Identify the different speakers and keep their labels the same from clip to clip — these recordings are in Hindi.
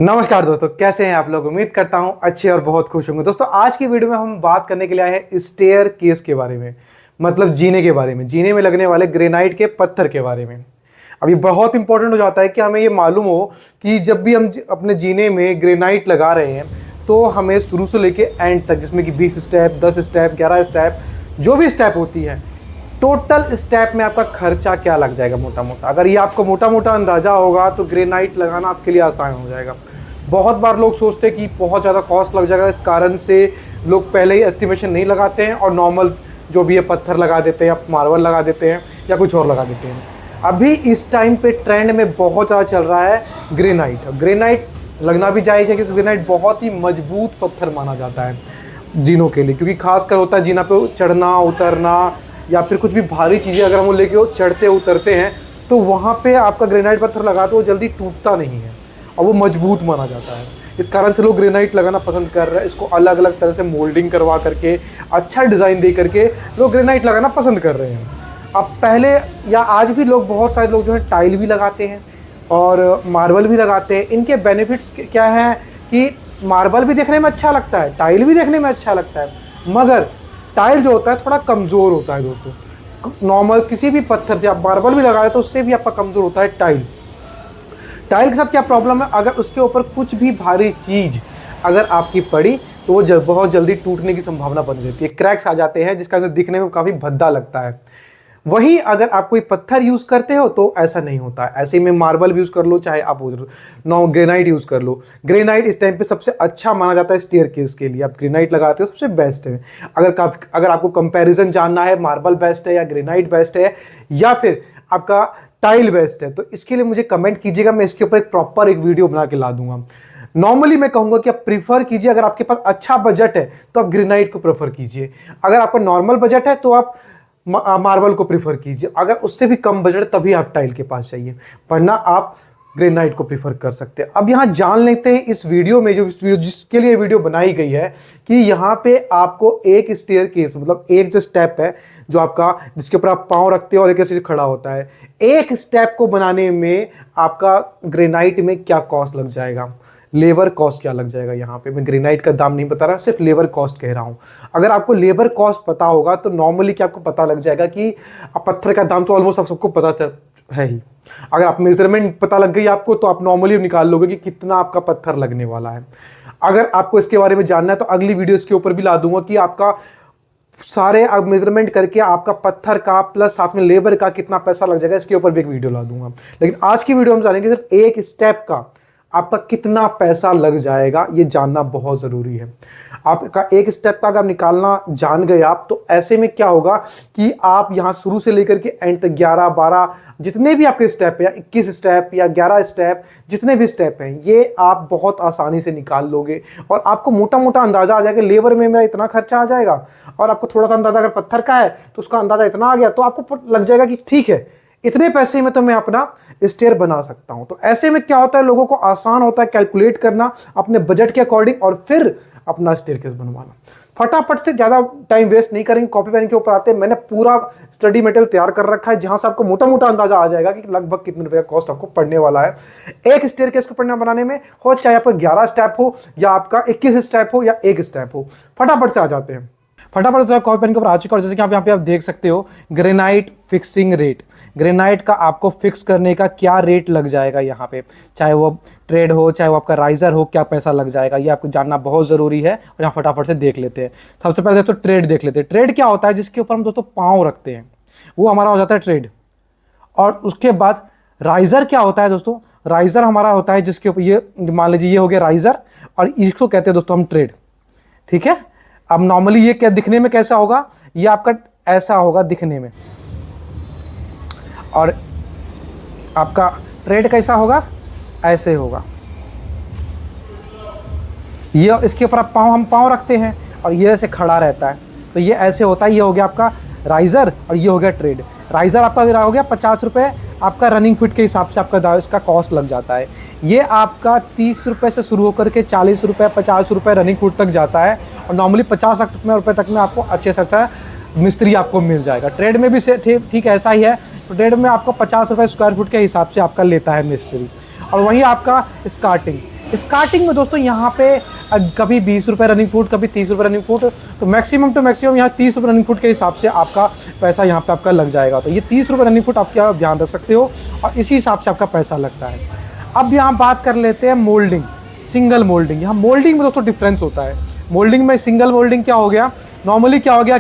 Speaker 1: नमस्कार दोस्तों, कैसे हैं आप लोग। उम्मीद करता हूं अच्छे और बहुत खुश होंगे। दोस्तों आज की वीडियो में हम बात करने के लिए आए हैं स्टेयर केस के बारे में, मतलब जीने के बारे में, जीने में लगने वाले ग्रेनाइट के पत्थर के बारे में। अभी बहुत इंपॉर्टेंट हो जाता है कि हमें ये मालूम हो कि जब भी हम अपने जीने में ग्रेनाइट लगा रहे हैं तो हमें शुरू से लेके एंड तक, जिसमें कि 20 स्टेप, 10 स्टेप, 11 स्टेप, जो भी स्टेप होती है, टोटल स्टेप में आपका खर्चा क्या लग जाएगा मोटा मोटा। अगर ये आपको मोटा मोटा अंदाजा होगा तो ग्रेनाइट लगाना आपके लिए आसान हो जाएगा। बहुत बार लोग सोचते हैं कि बहुत ज़्यादा कॉस्ट लग जाएगा, इस कारण से लोग पहले ही एस्टिमेशन नहीं लगाते हैं और नॉर्मल जो भी है पत्थर लगा देते हैं, मार्बल लगा देते हैं या कुछ और लगा देते हैं। अभी इस टाइम पे ट्रेंड में बहुत ज़्यादा चल रहा है ग्रेनाइट। ग्रेनाइट लगना भी जायज़ है क्योंकि ग्रेनाइट बहुत ही मजबूत पत्थर माना जाता है जीनों के लिए, क्योंकि खासकर होता है जीना पे चढ़ना उतरना या फिर कुछ भी भारी चीज़ें अगर हम लेके चढ़ते उतरते हैं तो वहाँ पे आपका ग्रेनाइट पत्थर लगा तो वो जल्दी टूटता नहीं है और वो मजबूत माना जाता है। इस कारण से लोग ग्रेनाइट लगाना पसंद कर रहे हैं। इसको अलग अलग तरह से मोल्डिंग करवा करके, अच्छा डिज़ाइन दे करके लोग ग्रेनाइट लगाना पसंद कर रहे हैं। अब पहले या आज भी लोग, बहुत सारे लोग जो है टाइल भी लगाते हैं और मार्बल भी लगाते हैं। इनके बेनिफिट्स क्या हैं कि मार्बल भी देखने में अच्छा लगता है, टाइल भी देखने में अच्छा लगता है, मगर टाइल जो होता है थोड़ा कमज़ोर होता है दोस्तों। नॉर्मल किसी भी पत्थर से आप मार्बल भी लगा रहे तो उससे भी आपका कमज़ोर होता है टाइल। टाइल के साथ क्या प्रॉब्लम है, अगर उसके ऊपर कुछ भी भारी चीज़ अगर आपकी पड़ी तो वो बहुत जल्दी टूटने की संभावना बन जाती है, क्रैक्स आ जाते हैं, जिसका दिखने में काफ़ी भद्दा लगता है। वहीं अगर आप कोई पत्थर यूज़ करते हो तो ऐसा नहीं होता है। ऐसे में मार्बल यूज़ कर लो, चाहे आप ग्रेनाइट यूज़ कर लो। ग्रेनाइट इस टाइम पे सबसे अच्छा माना जाता है स्टेयर केस के लिए। आप ग्रेनाइट लगाते हो सबसे बेस्ट है। अगर आपको कंपैरिजन जानना है, मार्बल बेस्ट है या ग्रेनाइट बेस्ट है या फिर आपका टाइल बेस्ट है, तो इसके लिए मुझे कमेंट कीजिएगा। मैं इसके ऊपर एक प्रॉपर वीडियो बना के ला दूंगा। नॉर्मली मैं कहूंगा कि आप प्रीफर कीजिए, अगर आपके पास अच्छा बजट है तो आप ग्रेनाइट को प्रेफर कीजिए। अगर आपका नॉर्मल बजट है तो आप मार्बल को प्रेफर कीजिए। अगर उससे भी कम बजट तभी आप टाइल के पास जाइए, वरना आप ग्रेनाइट को प्रेफर कर सकते हैं। अब यहाँ जान लेते हैं इस वीडियो में, जिसके लिए वीडियो बनाई गई है, कि यहाँ पे आपको एक स्टेयर केस, मतलब एक जो स्टेप है जो आपका, जिसके ऊपर आप पाँव रखते हो और एक ऐसे खड़ा होता है, एक स्टेप को बनाने में आपका ग्रेनाइट में क्या कॉस्ट लग जाएगा, लेबर कॉस्ट क्या लग जाएगा। यहाँ पे मैं ग्रेनाइट का दाम नहीं बता रहा, सिर्फ लेबर कॉस्ट कह रहा हूँ। अगर आपको लेबर कॉस्ट पता होगा तो नॉर्मली क्या आपको पता लग जाएगा कि पत्थर का दाम तो ऑलमोस्ट सबको पता है ही। अगर आप मेजरमेंट पता लग गई आपको तो आप नॉर्मली निकाल लोगे कि कितना आपका पत्थर लगने वाला है। अगर आपको इसके बारे में जानना है तो अगली वीडियो इसके ऊपर भी ला दूंगा कि आपका सारे मेजरमेंट करके आपका पत्थर का प्लस साथ में लेबर का कितना पैसा लग जाएगा, इसके ऊपर भी एक वीडियो ला दूंगा। लेकिन आज की वीडियो हम जानेंगे सिर्फ एक स्टेप का आपका कितना पैसा लग जाएगा, ये जानना बहुत ज़रूरी है। आपका एक स्टेप का अगर निकालना जान गए आप, तो ऐसे में क्या होगा कि आप यहाँ शुरू से लेकर के एंड तक 11, 12 जितने भी आपके स्टेप है, या 21 स्टेप या 11 स्टेप, जितने भी स्टेप हैं, ये आप बहुत आसानी से निकाल लोगे और आपको मोटा मोटा अंदाजा आ जाएगा लेबर में मेरा इतना खर्चा आ जाएगा। और आपको थोड़ा सा अंदाजा अगर पत्थर का है तो उसका अंदाजा इतना आ गया, तो आपको लग जाएगा कि ठीक है, इतने पैसे में तो मैं अपना स्टेयर बना सकता हूं। तो ऐसे में क्या होता है, लोगों को आसान होता है कैलकुलेट करना अपने बजट के अकॉर्डिंग और फिर अपना स्टेयर केस बनवाना। फटाफट से, ज़्यादा टाइम वेस्ट नहीं करेंगे, कॉपी पेन के ऊपर आते हैं। मैंने पूरा स्टडी मटेरियल तैयार कर रखा है जहां से आपको मोटा मोटा अंदाजा आ जाएगा कि लगभग कितने रुपए का कॉस्ट आपको पड़ने वाला है एक स्टेयर केस को बनाने में, हो चाहे आपका 11 स्टेप हो या आपका 21 स्टेप हो या एक स्टेप हो। फटाफट से आ जाते हैं। फटाफट से कॉपी पेन के ऊपर आ चुका है। जैसे कि आप यहाँ पे आप देख सकते हो, ग्रेनाइट फिक्सिंग रेट। ग्रेनाइट का आपको फिक्स करने का क्या रेट लग जाएगा यहाँ पे, चाहे वो ट्रेड हो चाहे वो आपका राइजर हो, क्या पैसा लग जाएगा, ये आपको जानना बहुत ज़रूरी है। और यहाँ फटाफट से देख लेते हैं। सबसे पहले तो ट्रेड देख लेते हैं। ट्रेड क्या होता है, जिसके ऊपर हम दोस्तों पाँव रखते हैं, वो हमारा हो जाता है ट्रेड। और उसके बाद राइजर क्या होता है दोस्तों, राइजर हमारा होता है जिसके ऊपर, ये मान लीजिए ये हो गया राइजर और इसको कहते हैं दोस्तों हम ट्रेड। ठीक है। अब नॉर्मली ये क्या दिखने में कैसा होगा, ये आपका ऐसा होगा दिखने में, और आपका ट्रेड कैसा होगा, ऐसे होगा। ये इसके ऊपर आप हम पाँव रखते हैं और ये ऐसे खड़ा रहता है, तो ये ऐसे होता है। ये हो गया आपका राइजर और ये हो गया ट्रेड। राइजर आपका हो गया 50 रुपये, आपका रनिंग फिट के हिसाब से आपका इसका कॉस्ट लग जाता है। ये आपका 30 रुपये से शुरू होकर के 40 रुपये, 50 रुपये रनिंग फुट तक जाता है। और नॉर्मली 50 रुपये तक में आपको अच्छे से अच्छा मिस्त्री आपको मिल जाएगा। ट्रेड में भी ठीक ऐसा ही है। तो ट्रेड में आपको 50 रुपये स्क्वायर फुट के हिसाब से आपका लेता है मिस्त्री। और वहीं आपका स्कार्टिंग, स्टार्टिंग में दोस्तों यहाँ पे कभी 20 रुपये रनिंग फुट, कभी 30 रुपये रनिंग फुट, तो मैक्सिमम टू मैक्सिमम यहाँ 30 रुपये रनिंग फुट के हिसाब से आपका पैसा यहाँ पे आपका लग जाएगा। तो ये 30 रुपये रनिंग फुट आप क्या ध्यान रख सकते हो और इसी हिसाब से आपका पैसा लगता है। अब यहाँ बात कर लेते हैं मोल्डिंग, सिंगल मोल्डिंग। यहाँ मोल्डिंग में दोस्तों डिफरेंस होता है। मोल्डिंग में सिंगल मोल्डिंग क्या हो गया, नॉर्मली क्या हो गया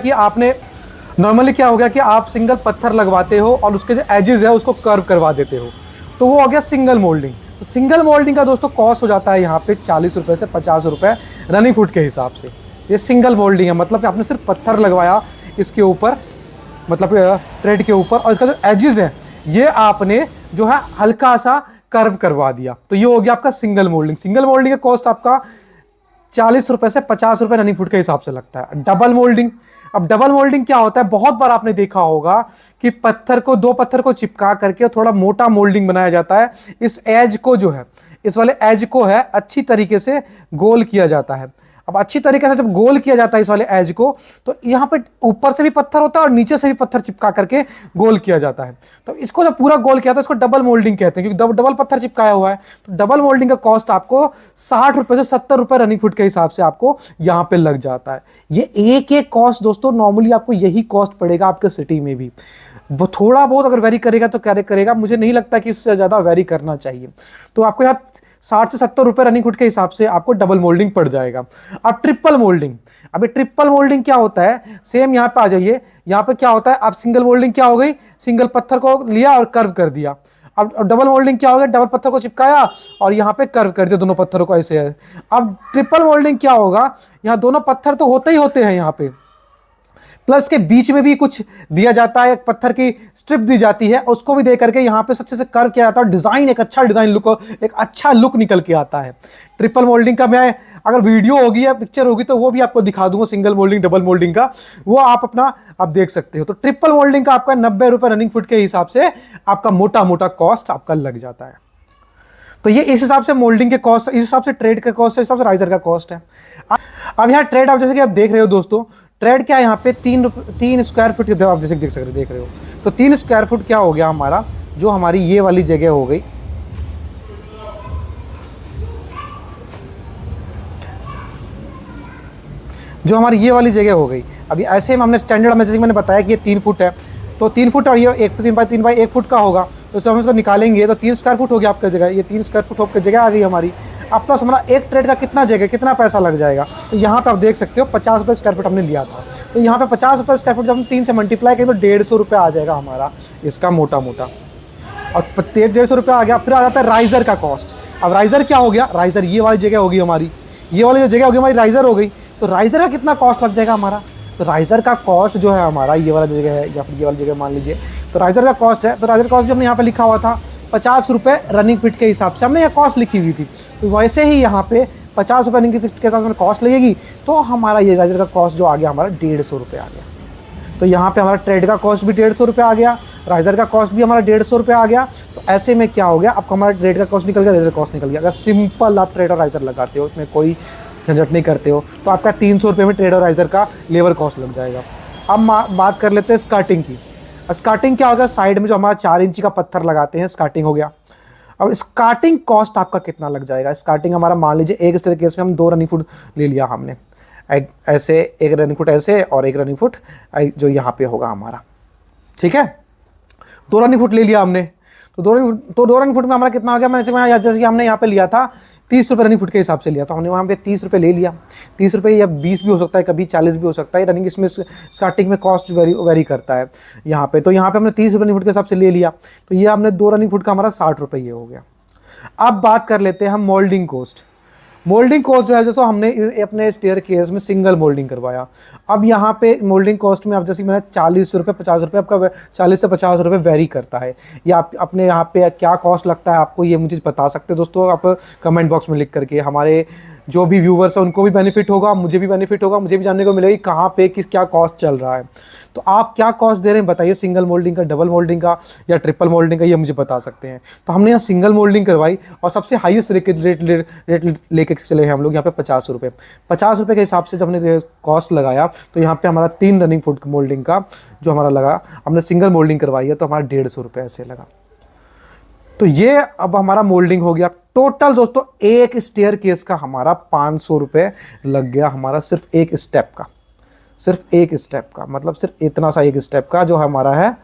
Speaker 1: कि आप सिंगल पत्थर लगवाते हो और उसके जो एजेस है उसको कर्व करवा देते हो, तो वो हो गया सिंगल मोल्डिंग। तो सिंगल मोल्डिंग का दोस्तों कॉस्ट हो जाता है यहाँ पे 40 रुपये से 50 रुपये रनिंग फुट के हिसाब से। ये सिंगल मोल्डिंग है, मतलब कि आपने सिर्फ पत्थर लगवाया इसके ऊपर, मतलब ट्रेड के ऊपर, और इसका जो एजेस है ये आपने जो है हल्का सा कर्व करवा दिया, तो ये हो गया आपका सिंगल मोल्डिंग। सिंगल मोल्डिंग का कॉस्ट आपका 40 रुपये से 50 रुपये रनिंग फुट के हिसाब से लगता है। डबल मोल्डिंग, अब डबल मोल्डिंग क्या होता है, बहुत बार आपने देखा होगा कि दो पत्थर को चिपका करके थोड़ा मोटा मोल्डिंग बनाया जाता है। इस एज को जो है, इस वाले एज को है अच्छी तरीके से गोल किया जाता है। अब अच्छी तरीके से जब गोल किया जाता है इस वाले एज को, तो यहाँ पे ऊपर से भी पत्थर होता है और नीचे से भी पत्थर चिपका करके गोल किया जाता है। तो इसको जब पूरा गोल किया था इसको डबल मोल्डिंग कहते हैं, क्योंकि डबल पत्थर चिपकाया हुआ है। तो डबल मोल्डिंग का कॉस्ट आपको 60 रुपये से 70 रुपये रनिंग फुट के हिसाब से आपको यहाँ पे लग जाता है। ये एक एक कॉस्ट दोस्तों नॉर्मली आपको यही कॉस्ट पड़ेगा आपके सिटी में भी। वो थोड़ा बहुत अगर वेरी करेगा तो क्या करेगा, मुझे नहीं लगता कि इससे ज़्यादा वेरी करना चाहिए। तो आपको यहाँ 60 से 70 रुपये रनिंग फुट के हिसाब से आपको डबल मोल्डिंग पड़ जाएगा। अब ट्रिपल मोल्डिंग, अभी ट्रिपल मोल्डिंग क्या होता है, सेम यहाँ पे आ जाइए। यहाँ पे क्या होता है, आप सिंगल मोल्डिंग क्या हो गई, सिंगल पत्थर को लिया और कर्व कर दिया। अब डबल मोल्डिंग क्या हो गया, डबल पत्थर को चिपकाया और यहाँ पे कर्व कर दिया दोनों पत्थरों को ऐसे है। अब ट्रिपल मोल्डिंग क्या होगा, यहाँ दोनों पत्थर तो होते ही होते हैं यहाँ पे, प्लस के बीच में भी कुछ दिया जाता है, एक पत्थर की स्ट्रिप दी जाती है, उसको भी दे करके यहाँ पे अच्छे से कर्व किया जाता है। डिजाइन एक अच्छा डिजाइन लुक, एक अच्छा लुक निकल के आता है। ट्रिपल मोल्डिंग का मैं अगर वीडियो होगी या पिक्चर होगी तो वो भी आपको दिखा दूंगा, सिंगल मोल्डिंग डबल मोल्डिंग का, वो आप देख सकते हो। तो ट्रिपल मोल्डिंग का आपका 90 रुपये रनिंग फुट के हिसाब से आपका मोटा मोटा कॉस्ट आपका लग जाता है। तो ये इस हिसाब से मोल्डिंग के कॉस्ट, इस हिसाब से ट्रेड का कॉस्ट है, इस हिसाब से राइजर का कॉस्ट है। अब यहाँ ट्रेड आप जैसे कि आप देख रहे हो दोस्तों, ट्रेड क्या है यहाँ पे 3 स्क्वायर फुट के, आप जैसे देख रहे हो, तो 3 स्क्वायर फुट क्या हो गया हमारा, जो हमारी ये वाली जगह हो गई, जो हमारी ये वाली जगह हो गई। अभी ऐसे में हमने स्टैंडर्ड में जैसे मैंने बताया कि ये 3 फुट है, तो 3 फुट और ये 3 बाई 1 फुट का होगा, तो इससे हम इसको निकालेंगे तो 3 स्क्वायर फुट हो गया आपका जगह। ये 3 स्क्वायर फुट होकर जगह आ गई हमारी। अब प्लस हमारा एक ट्रेड का कितना जगह, कितना पैसा लग जाएगा, तो यहाँ पे आप देख सकते हो 50 रुपये स्क्वायर फुट हमने लिया था। तो यहाँ पे 50 रुपये स्क्वायर फुट जब हम 3 से मल्टीप्लाई करें तो 150 रुपये आ जाएगा हमारा इसका मोटा मोटा। और 150 रुपये आ गया। फिर आ जाता है राइजर का कॉस्ट। अब राइजर क्या हो गया, राइजर ये वाली जगह होगी हमारी, ये वाली जो जगह होगी हमारी राइजर हो गई। तो राइजर का कितना कॉस्ट लग जाएगा हमारा, तो राइजर का कॉस्ट जो है हमारा, ये वाला जगह है या फिर ये वाली जगह मान लीजिए, तो राइजर का कॉस्ट है। तो राइजर कॉस्ट भी हमने यहाँ पे लिखा हुआ था 50 रुपये रनिंग फीट के हिसाब से हमने यह कॉस्ट लिखी हुई थी। तो वैसे ही यहाँ पे 50 रुपये रनिंग फीट के साथ हमें कॉस्ट लगेगी, तो हमारा ये राइजर का कॉस्ट जो आ गया हमारा 150 रुपये आ गया। तो यहाँ पे हमारा ट्रेड का कॉस्ट भी 150 रुपये आ गया, राइजर का कॉस्ट भी हमारा 150 रुपये आ गया। तो ऐसे में क्या हो गया, आपका हमारा ट्रेड का कॉस्ट निकल गया, राइजर कॉस्ट निकल गया। अगर सिंपल आप ट्रेड और राइजर लगाते हो, उसमें कोई झंझट नहीं करते हो, तो आपका 300 रुपये में ट्रेड और राइजर का लेबर कॉस्ट लग जाएगा। अब बात कर लेते हैं स्कार्टिंग की। स्कार्टिंग क्या होगा, साइड में जो हमारा 4 इंची का पत्थर लगाते हैं, स्कार्टिंग हो गया। अब स्कार्टिंग कॉस्ट आपका कितना लग जाएगा, स्कार्टिंग हमारा मान लीजिए एक इस तरह केस में हम 2 रनिंग फुट ले लिया हमने, ऐसे एक रनिंग फुट ऐसे और एक रनिंग फुट जो यहाँ पे होगा हमारा, ठीक है। 2 रनिंग फुट ले लिया हमने, तो 2 रनिंग फुट में हमारा कितना हो गया, मैंने जैसे कि हमने यहाँ पे लिया था 30 रुपये रनिंग फुट के हिसाब से लिया, तो हमने वहाँ पे 30 रुपये ले लिया। 30 रुपये या 20 भी हो सकता है, कभी 40 भी हो सकता है। रनिंग इसमें स्टार्टिंग में कॉस्ट वेरी करता है यहाँ पे। तो यहाँ पे हमने 30 रुपये रनिंग फुट के हिसाब से ले लिया, तो ये हमने 2 रनिंग फुट का हमारा 60 रुपये ये हो गया। अब बात कर लेते हैं हम मोल्डिंग कॉस्ट। मोल्डिंग कॉस्ट जो है, जैसे हमने अपने स्टेयर केस में सिंगल मोल्डिंग करवाया, अब यहाँ पे मोल्डिंग कॉस्ट में अब जैसे मैंने 40 रुपये 50 रुपये, आपका 40 से 50 रुपये वेरी करता है। या आप अपने यहाँ पे क्या कॉस्ट लगता है आपको, ये मुझे बता सकते हैं दोस्तों आप कमेंट बॉक्स में लिख करके। हमारे जो भी व्यूवर्स हैं उनको भी बेनिफिट होगा, मुझे भी बेनिफिट होगा, मुझे भी जानने को मिलेगी कहाँ पे क्या कॉस्ट चल रहा है। तो आप क्या कॉस्ट दे रहे हैं बताइए, सिंगल मोल्डिंग का, डबल मोल्डिंग का या ट्रिपल मोल्डिंग का, ये मुझे बता सकते हैं। तो हमने यहाँ सिंगल मोल्डिंग करवाई और सबसे हाईएस्ट रेट लेके चले हैं हम लोग यहाँ पे 50 रुपये। 50 रुपये के हिसाब से जब हमने कॉस्ट लगाया, तो यहाँ पे हमारा 3 रनिंग फुट मोल्डिंग का जो हमारा लगा, हमने सिंगल मोल्डिंग करवाई है तो हमारा 150 रुपये ऐसे लगा। तो ये अब हमारा मोल्डिंग हो गया टोटल दोस्तों एक स्टेयर केस का हमारा 500 रुपये लग गया, हमारा सिर्फ एक स्टेप का, सिर्फ एक स्टेप का, मतलब सिर्फ इतना सा एक स्टेप का जो हमारा है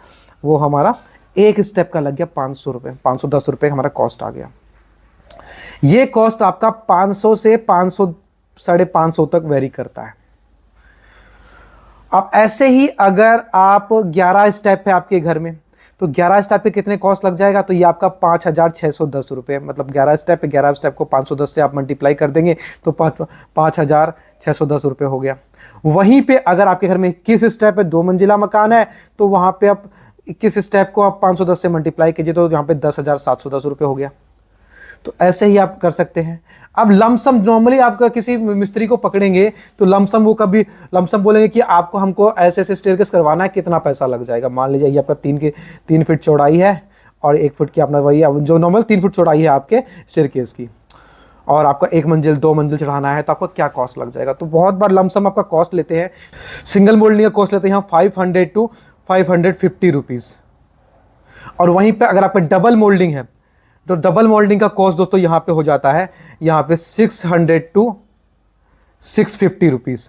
Speaker 1: वो हमारा एक स्टेप का लग गया 500 रुपये, 510 रुपये हमारा कॉस्ट आ गया। ये कॉस्ट आपका 500 से 500 550 तक वेरी करता है। अब ऐसे ही अगर आप 11 स्टेप है आपके घर में, तो 11 स्टेप पे कितने कॉस्ट लग जाएगा, तो ये आपका 5,610 रुपये, मतलब 11 स्टेप है, 11 स्टेप को 510 से आप मल्टीप्लाई कर देंगे तो 5,610 रुपये हो गया। वहीं पे अगर आपके घर में 21 स्टेप है, 2 मंजिला मकान है, तो वहां पे आप 21 स्टेप को आप 510 से मल्टीप्लाई कीजिए तो यहाँ पे 10,710 रुपये हो गया। तो ऐसे ही आप कर सकते हैं। अब लमसम नॉर्मली आपका किसी मिस्त्री को पकड़ेंगे तो लमसम वो कभी लमसम बोलेंगे कि आपको हमको ऐसे ऐसे स्टेयरकेस करवाना है, कितना पैसा लग जाएगा। मान लीजिए ये आपका 3 फीट चौड़ाई है और 1 फुट की अपना वही जो नॉर्मल 3 फुट चौड़ाई है आपके स्टेयरकेस की, और आपका 1 मंजिल 2 मंजिल चढ़ाना है तो आपको क्या कॉस्ट लग जाएगा। तो बहुत बार लमसम आपका कॉस्ट लेते हैं। सिंगल मोल्डिंग का कॉस्ट लेते हैं यहाँ 500 to 550 रुपीज़, और वहीं पे अगर आपका डबल मोल्डिंग है तो डबल मोल्डिंग का कॉस्ट दोस्तों यहाँ पे हो जाता है यहाँ पे 600 to 650 रुपीज़।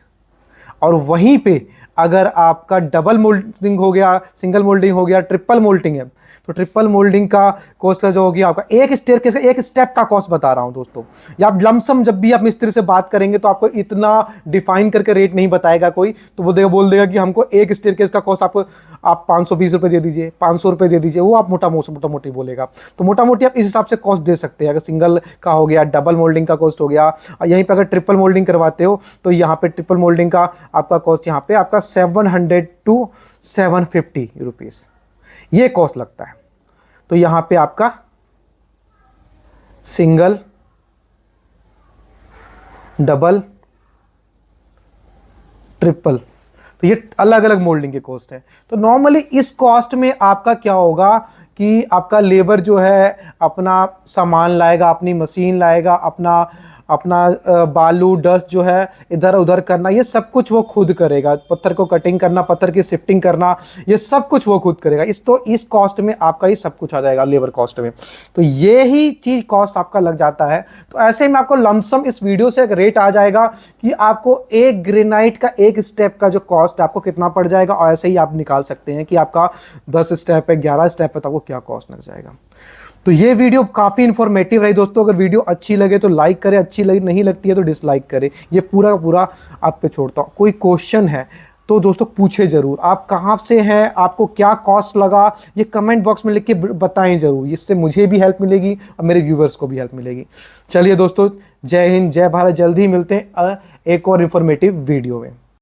Speaker 1: और वहीं पे अगर आपका डबल मोल्डिंग हो गया, सिंगल मोल्डिंग हो गया, ट्रिपल मोल्डिंग है, तो ट्रिपल मोल्डिंग का कॉस्ट का जो हो गया आपका एक स्टेयरकेस का एक स्टेप का कॉस्ट बता रहा हूं दोस्तों। या आप लमसम जब भी आप मिस्त्री से बात करेंगे तो आपको इतना डिफाइन करके रेट नहीं बताएगा कोई, तो बोल देगा कि हमको एक स्टेयरकेस का कॉस्ट आपको आप 520 रुपये दे दीजिए, 500 रुपये दे दीजिए, वो आप मोटा मोटी बोलेगा। तो मोटा मोटी आप इस हिसाब से कॉस्ट दे सकते हैं। अगर सिंगल का हो गया, डबल मोल्डिंग का कॉस्ट हो गया, और यहीं पर अगर ट्रिपल मोल्डिंग करवाते हो तो यहाँ पे ट्रिपल मोल्डिंग का आपका कॉस्ट यहाँ पे आपका 700 to 750 रुपीज़ ये कॉस्ट लगता है। तो यहां पे आपका सिंगल, डबल, ट्रिपल, तो ये अलग अलग मोल्डिंग के कॉस्ट है। तो नॉर्मली इस कॉस्ट में आपका क्या होगा कि आपका लेबर जो है अपना सामान लाएगा, अपनी मशीन लाएगा, अपना बालू डस्ट जो है इधर उधर करना, ये सब कुछ वो खुद करेगा। पत्थर को कटिंग करना, पत्थर की शिफ्टिंग करना, ये सब कुछ वो खुद करेगा। इस कॉस्ट में आपका ही सब कुछ आ जाएगा लेबर कॉस्ट में। तो ये ही चीज कॉस्ट आपका लग जाता है। तो ऐसे में आपको लमसम इस वीडियो से एक रेट आ जाएगा कि आपको एक ग्रेनाइट का एक स्टेप का जो कॉस्ट आपको कितना पड़ जाएगा, और ऐसे ही आप निकाल सकते हैं कि आपका 10 स्टेप है, 11 स्टेप है, तो आपको क्या कॉस्ट लग जाएगा। तो ये वीडियो काफ़ी इन्फॉर्मेटिव रही दोस्तों। अगर वीडियो अच्छी लगे तो लाइक करें, अच्छी लगी नहीं लगती है तो डिसलाइक करें। ये पूरा का पूरा आप पे छोड़ता हूँ। कोई क्वेश्चन है तो दोस्तों पूछे ज़रूर। आप कहाँ से हैं, आपको क्या कॉस्ट लगा, ये कमेंट बॉक्स में लिख के बताएं ज़रूर। इससे मुझे भी हेल्प मिलेगी और मेरे व्यूवर्स को भी हेल्प मिलेगी। चलिए दोस्तों, जय हिंद, जय भारत। जल्दी ही मिलते हैं एक और इन्फॉर्मेटिव वीडियो में।